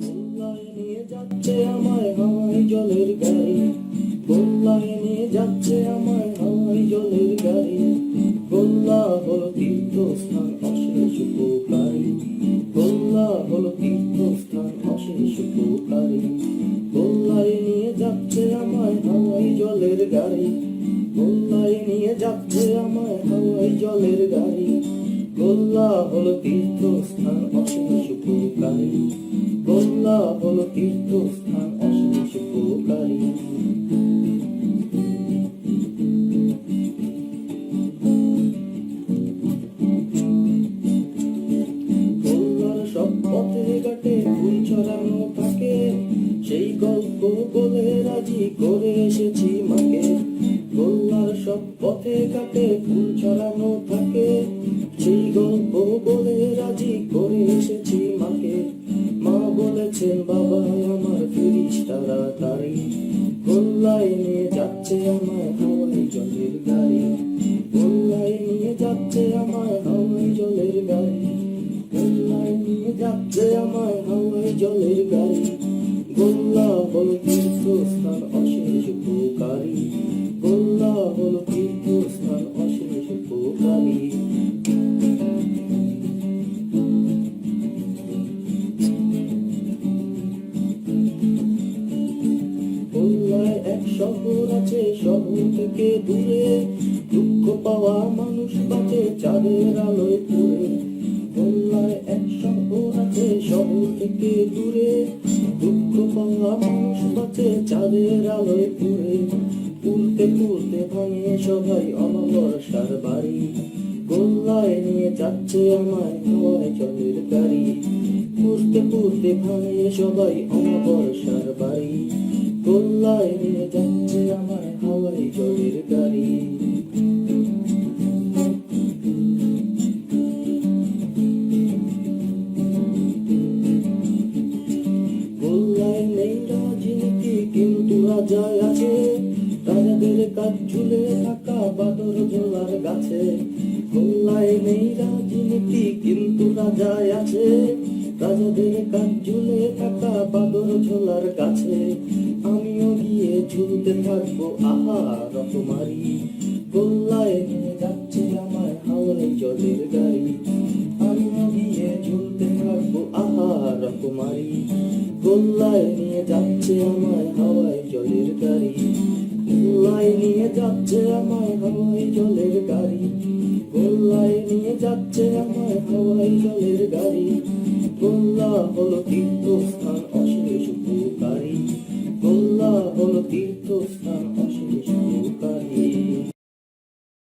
গোল্লায় নিয়ে যাচ্ছে আমায় হাওয়াই জলের গাড়ি, গোল্লায় নিয়ে যাচ্ছে আমায় হাওয়াই জলের গাড়ি। গোল্লা হলো তীর্থস্থান অশেষ উপকারী, গোল্লা হলো তীর্থস্থান অশেষ উপকারী। গোল্লায় নিয়ে যাচ্ছে আমায় হাওয়াই জলের গাড়ি, গোল্লায় নিয়ে যাচ্ছে আমায় হাওয়াই জলের গাড়ি। গোল্লা হলো তীর্থস্থান অশেষ উপকারী, গোল্লা হলো তীর্থস্থান অশেষ উপকারী। গোল্লার সব পথে ঘাটে ফুল ছড়ানো থাকে, সেই গল্প বলে রাজি করে এসেছি মাকে। গোল্লার সব পথে ঘাটে ফুল ছড়ানো থাকে, সেই গল্প বলে রাজি করে এসেছি মাকে। মা বলেছেন বাবা আমার ফিরিস তাড়াতাড়ি, গোল্লায় নিয়ে যাচ্ছে আমায় হাওয়াই জলের গাড়ি, গোল্লায় নিয়ে যাচ্ছে আমায় হাওয়াই জলের গাড়ি, গোল্লায় নিয়ে যাচ্ছে আমায় হাওয়াই জলের গাড়ি। গোল্লা হলো তীর্থস্থান অশেষ উপকারী, গোল্লা হলো তীর্থস্থান অশেষ উপকারী। গোল্লায় এক শহর আছে, শহর থেকে দূরে দুঃখ পাওয়া মানুষ বাঁচে চাঁদের আলোয় পুড়ে। গোল্লায় এক শহর আছে, শহর থেকে দূরে দুঃখ পাওয়া মানুষ বাঁচে চাঁদের আলোয় পুড়ে। পুড়তে পুড়তে ভাঙে সবাই অমাবস্যার বাড়ি, গোল্লায় নিয়ে যাচ্ছে আমায় হাওয়াই জলের গাড়ি। পুড়তে পুড়তে ভাঙে সবাই অমাবস্যার বাড়ি, গোল্লায় নিয়ে যাচ্ছে আমায় হাওয়াই জলের গাড়ি। গোল্লায় নেই রাজনীতি কিন্তু রাজায় আছে, রাজাদের কাজ ঝুলে থাকা বাদর ঝোলার গাছে। গোল্লায় নেই রাজনীতি কিন্তু রাজায় আছে, রাজাদের কাজ ঝুলে থাকা বাদর ঝোলার গাছে। আমিও গিয়ে ঝুলতে থাকবো আহা রকমারি, গোল্লায় নিয়ে যাচ্ছে আমায় হাওয়াই জলের গাড়ি। আমিও গিয়ে ঝুলতে থাকবো আহা রকমারি, গোল্লায় নিয়ে যাচ্ছে আমায় হাওয়াই জলের গাড়ি, গোল্লায় নিয়ে যাচ্ছে আমায় হাওয়াই জলের গাড়ি, গোল্লায় নিয়ে যাচ্ছে আমায় হাওয়াই জলের গাড়ি। গোল্লা হলো